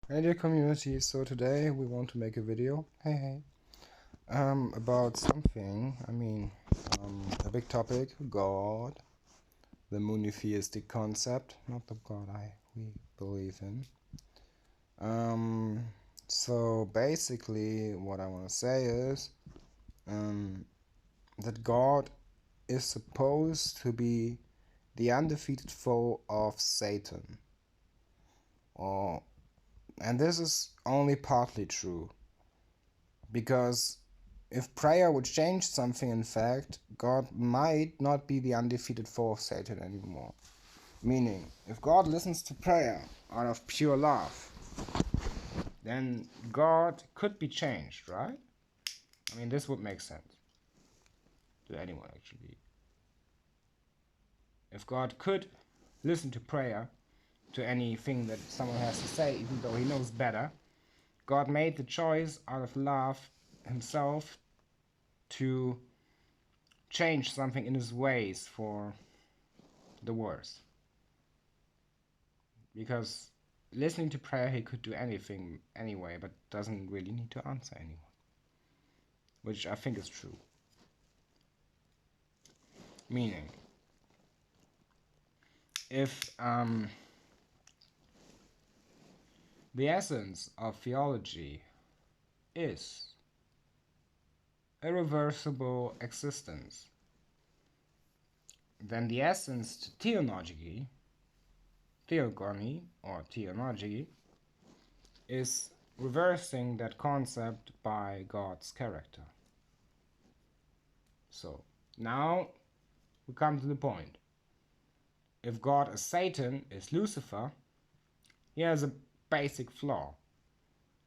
Hey dear community, so today we want to make a video, about something, a big topic, God, the monotheistic concept, not the God we believe in. So basically what I want to say is that God is supposed to be the undefeated foe of Satan. And this is only partly true. Because if prayer would change something, in fact, God might not be the undefeated foe of Satan anymore. Meaning, if God listens to prayer out of pure love, then God could be changed, right? I mean, this would make sense to anyone, actually. If God could listen to prayer, to anything that someone has to say, even though he knows better, God made the choice out of love himself to change something in his ways for the worse. Because listening to prayer, he could do anything anyway, but doesn't really need to answer anyone. Which I think is true. Meaning, if the essence of theology is irreversible existence, then the essence to theogony or theology, is reversing that concept by God's character. So, now we come to the point. If God is Satan, is Lucifer, he has a basic flaw.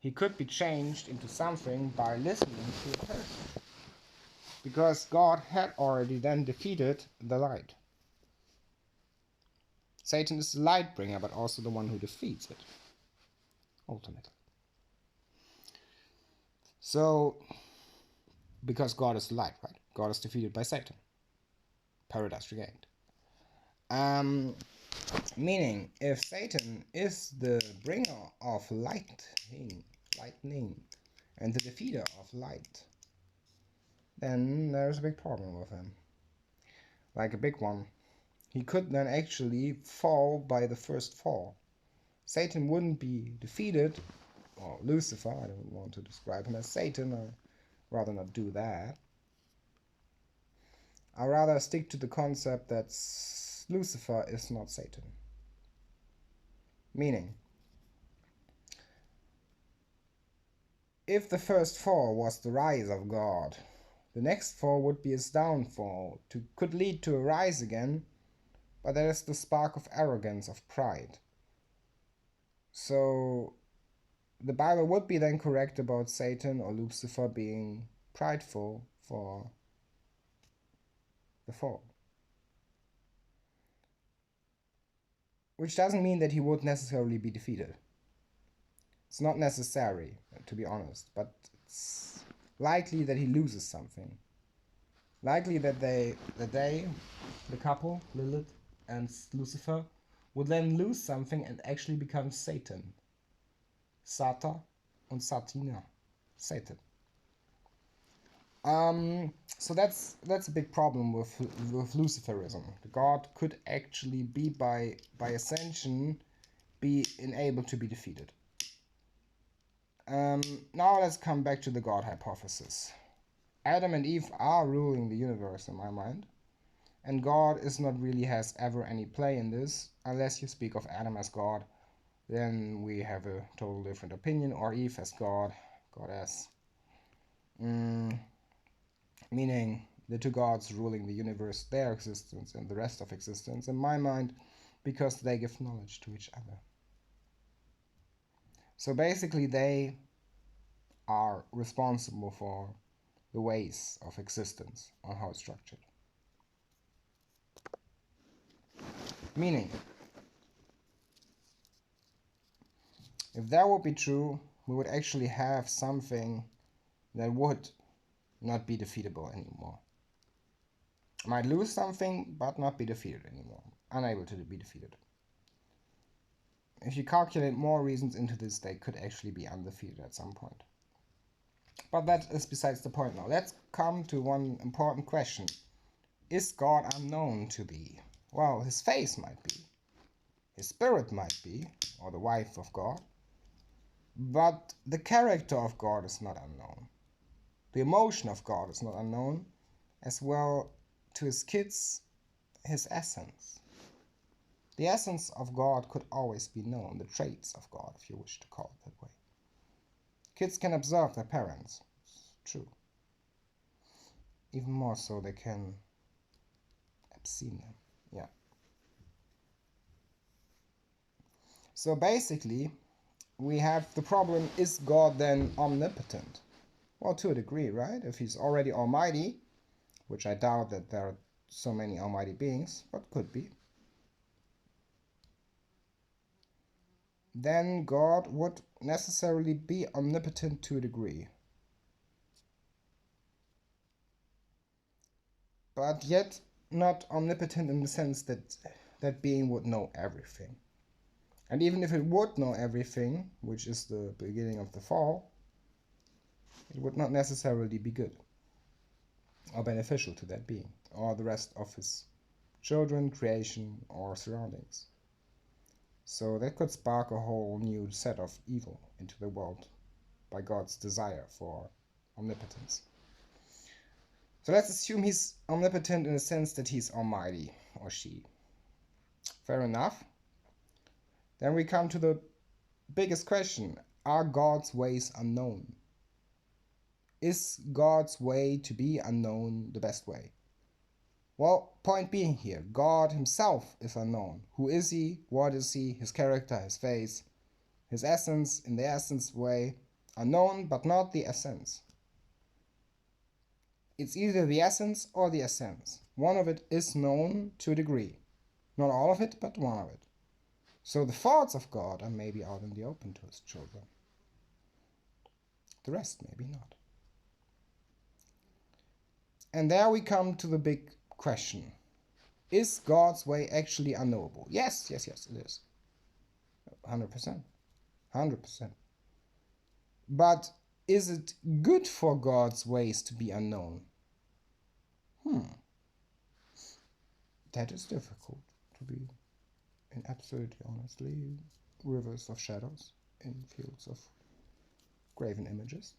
He could be changed into something by listening to a person. Because God had already then defeated the light. Satan is the light bringer, but also the one who defeats it, ultimately. So, because God is the light, right? God is defeated by Satan. Paradise regained. Meaning, if Satan is the bringer of lightning, and the defeater of light, then there's a big problem with him. Like a big one. He could then actually fall by the first fall. Satan wouldn't be defeated, or Lucifer, I don't want to describe him as Satan, I'd rather not do that. I'd rather stick to the concept that Lucifer is not Satan. Meaning, if the first fall was the rise of God, the next fall would be his downfall, could lead to a rise again, but there is the spark of arrogance, of pride. So the Bible would be then correct about Satan or Lucifer being prideful for the fall. Which doesn't mean that he would necessarily be defeated. It's not necessary, to be honest, but it's likely that he loses something. Likely that the couple, Lilith and Lucifer, would then lose something and actually become Satan. Sata und Satina. Satan. So that's a big problem with Luciferism. God could actually be by ascension be enabled to be defeated. Now let's come back to the God hypothesis. Adam and Eve are ruling the universe in my mind, and God is not really has ever any play in this, unless you speak of Adam as God, then we have a total different opinion, or Eve as God, goddess. Meaning the two gods ruling the universe, their existence and the rest of existence, in my mind, because they give knowledge to each other. So basically they are responsible for the ways of existence, on how it's structured. Meaning, if that would be true, we would actually have something that would not be defeatable anymore. Might lose something, but not be defeated anymore. Unable to be defeated. if you calculate more reasons into this, they could actually be undefeated at some point. But that is besides the point now. Let's come to one important question. Is God unknown to thee? Well, his face might be, his spirit might be, or the wife of God, but the character of God is not unknown. The emotion of God is not unknown, as well to his kids, his essence. The essence of God could always be known, the traits of God, if you wish to call it that way. Kids can observe their parents, it's true. Even more so, they can obscene them, yeah. So basically, we have the problem, is God then omnipotent? Well, to a degree, right? If he's already almighty, which I doubt that there are so many almighty beings, but could be, then God would necessarily be omnipotent to a degree. But yet not omnipotent in the sense that that being would know everything. And even if it would know everything, which is the beginning of the fall, it would not necessarily be good or beneficial to that being or the rest of his children, creation, or surroundings. So that could spark a whole new set of evil into the world by God's desire for omnipotence. So let's assume he's omnipotent in the sense that he's almighty, or she. Fair enough. Then we come to the biggest question. Are God's ways unknown? Is God's way to be unknown the best way? Well, point being here, God himself is unknown. Who is he? What is he? His character, his face, his essence, in the essence way, unknown but not the essence. It's either the essence or the essence. One of it is known to a degree. Not all of it, but one of it. So the thoughts of God are maybe out in the open to his children. The rest maybe not. And there we come to the big question. Is God's way actually unknowable? Yes, it is. 100%. 100%. But is it good for God's ways to be unknown? That is difficult to be, in absolutely honestly, rivers of shadows in fields of graven images.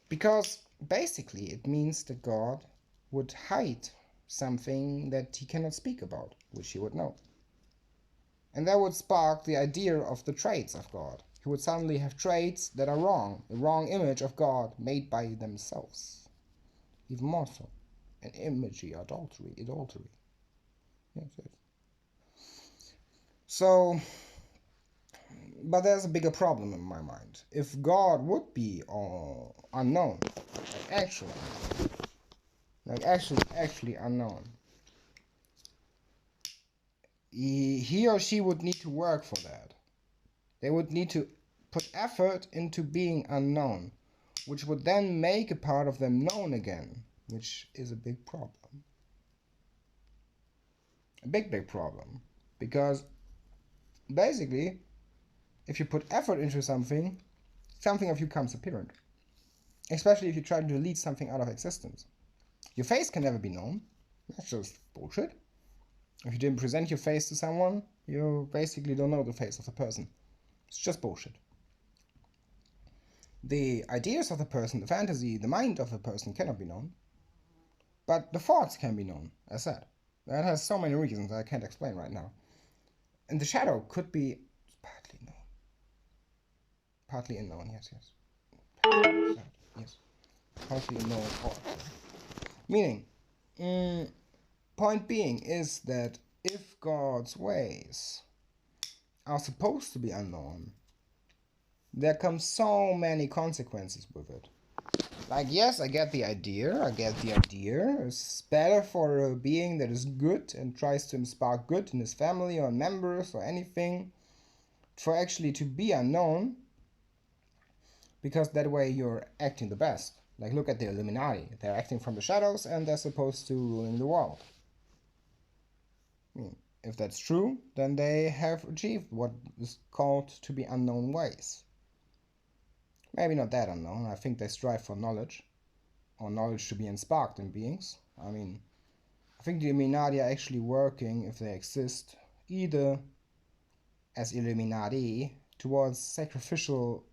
Because basically it means that God would hide something that he cannot speak about, which he would know. And that would spark the idea of the traits of God. He would suddenly have traits that are wrong, the wrong image of God made by themselves. Even more so, an imagery, adultery. Yes. So, but there's a bigger problem in my mind. If God would be unknown, actually unknown, he or she would need to work for that. They would need to put effort into being unknown, which would then make a part of them known again, which is a big problem. A big problem. Because basically, if you put effort into something of you comes apparent. Especially if you try to delete something out of existence. Your face can never be known. That's just bullshit. If you didn't present your face to someone, you basically don't know the face of the person. It's just bullshit. The ideas of the person, the fantasy, the mind of the person cannot be known. But the thoughts can be known, as said. That has so many reasons I can't explain right now. And the shadow could be partly known. Partly unknown, yes. Yes. Partly unknown or meaning, point being is that if God's ways are supposed to be unknown, there come so many consequences with it. Like, yes, I get the idea. It's better for a being that is good and tries to spark good in his family or members or anything for actually to be unknown, because that way you're acting the best. Like, look at the Illuminati. They're acting from the shadows and they're supposed to ruling the world. If that's true, then they have achieved what is called to be unknown ways. Maybe not that unknown. I think they strive for knowledge, or knowledge to be unsparked in beings. I mean, I think the Illuminati are actually working, if they exist, either as Illuminati towards sacrificial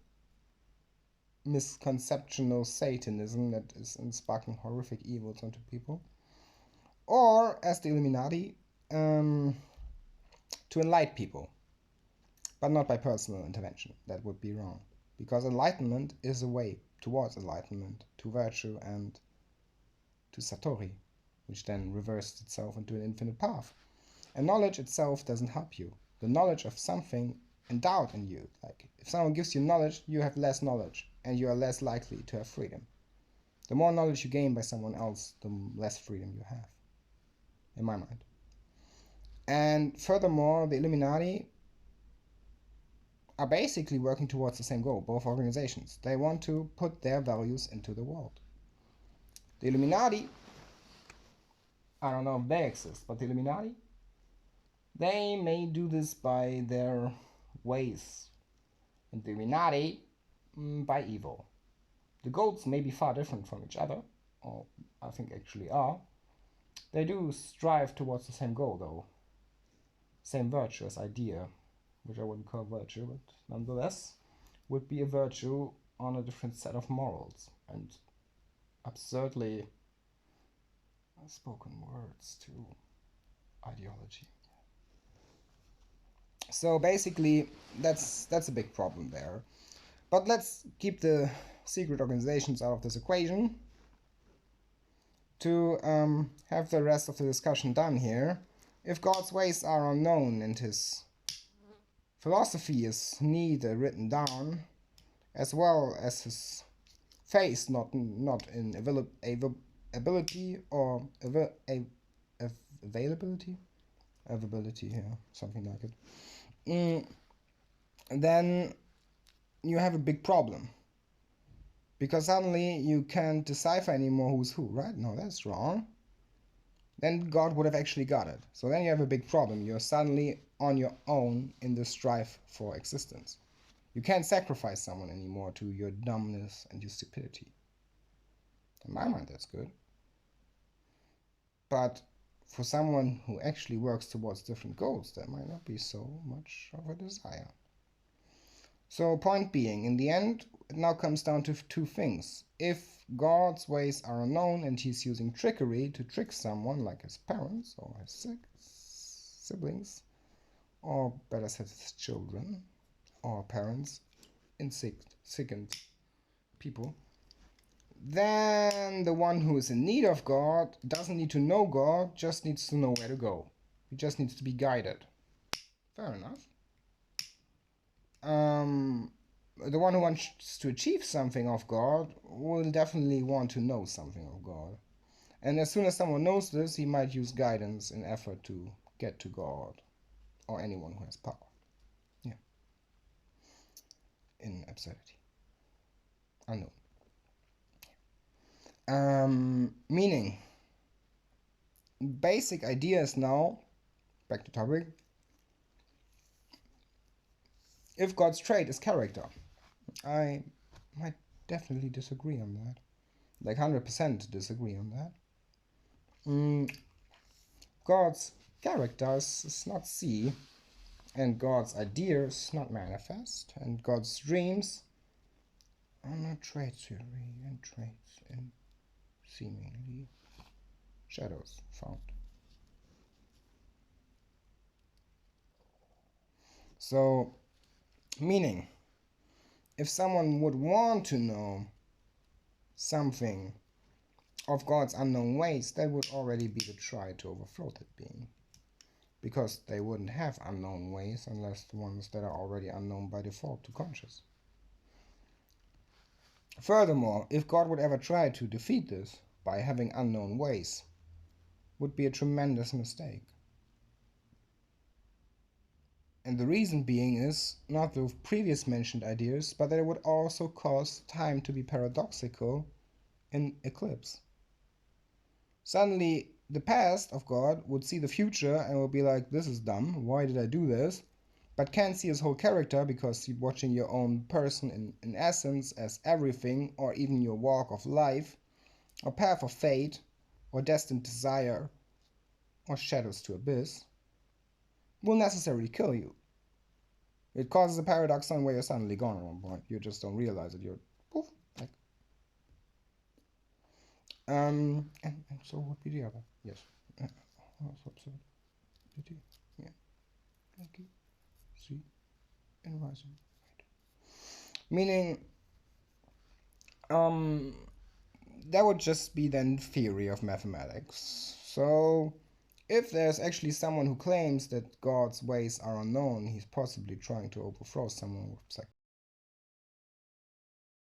misconceptional Satanism that is sparking horrific evils onto people, or as the Illuminati to enlighten people, but not by personal intervention. That would be wrong, because enlightenment is a way towards enlightenment, to virtue and to Satori, which then reverses itself into an infinite path. And knowledge itself doesn't help you. The knowledge of something endowed in you, like if someone gives you knowledge, you have less knowledge and you are less likely to have freedom. The more knowledge you gain by someone else, the less freedom you have, in my mind. And furthermore, the Illuminati are basically working towards the same goal, both organizations. They want to put their values into the world. The Illuminati, I don't know if they exist, but the Illuminati, they may do this by their ways, and the Illuminati by evil. The goals may be far different from each other, or I think actually are. They do strive towards the same goal, though. Same virtuous idea, which I wouldn't call virtue, but nonetheless would be a virtue on a different set of morals and absurdly spoken words to ideology. So basically, that's a big problem there. But let's keep the secret organizations out of this equation to have the rest of the discussion done here. If God's ways are unknown and his philosophy is neither written down, as well as his face not in ability or availability, yeah, something like it, then you have a big problem, because suddenly you can't decipher anymore who's who, right? No, that's wrong. Then God would have actually got it. So then you have a big problem. You're suddenly on your own in the strife for existence. You can't sacrifice someone anymore to your dumbness and your stupidity. In my mind, that's good. But for someone who actually works towards different goals, that might not be so much of a desire. So point being, in the end, it now comes down to two things. If God's ways are unknown and he's using trickery to trick someone, like his parents or his siblings, or better said, his children, or parents, sickened people, then the one who is in need of God doesn't need to know God, just needs to know where to go. He just needs to be guided. Fair enough. The one who wants to achieve something of God will definitely want to know something of God. And as soon as someone knows this, he might use guidance in effort to get to God, or anyone who has power. Yeah. In absurdity. Unknown. Meaning, basic ideas now, back to topic. If God's trait is character, I might definitely disagree on that. Like 100% disagree on that. God's character is not see, and God's ideas not manifest, and God's dreams are not traits theory and traits in seemingly shadows found. So, meaning, if someone would want to know something of God's unknown ways, that would already be the try to overthrow that being. Because they wouldn't have unknown ways unless the ones that are already unknown by default to conscious. Furthermore, if God would ever try to defeat this by having unknown ways, would be a tremendous mistake. And the reason being is not the previous mentioned ideas, but that it would also cause time to be paradoxical in eclipse. Suddenly, the past of God would see the future and would be like, this is dumb, why did I do this? But can't see his whole character because you're watching your own person in essence as everything, or even your walk of life, or path of fate, or destined desire, or shadows to abyss, will necessarily kill you. It causes a paradox where you're suddenly gone at one point. You just don't realize it. You're poof, like. And so what would be the other? Yes. Also absurdity. Yeah. Thank you. See. And rising. Meaning, that would just be then theory of mathematics. So, if there's actually someone who claims that God's ways are unknown, he's possibly trying to overthrow someone with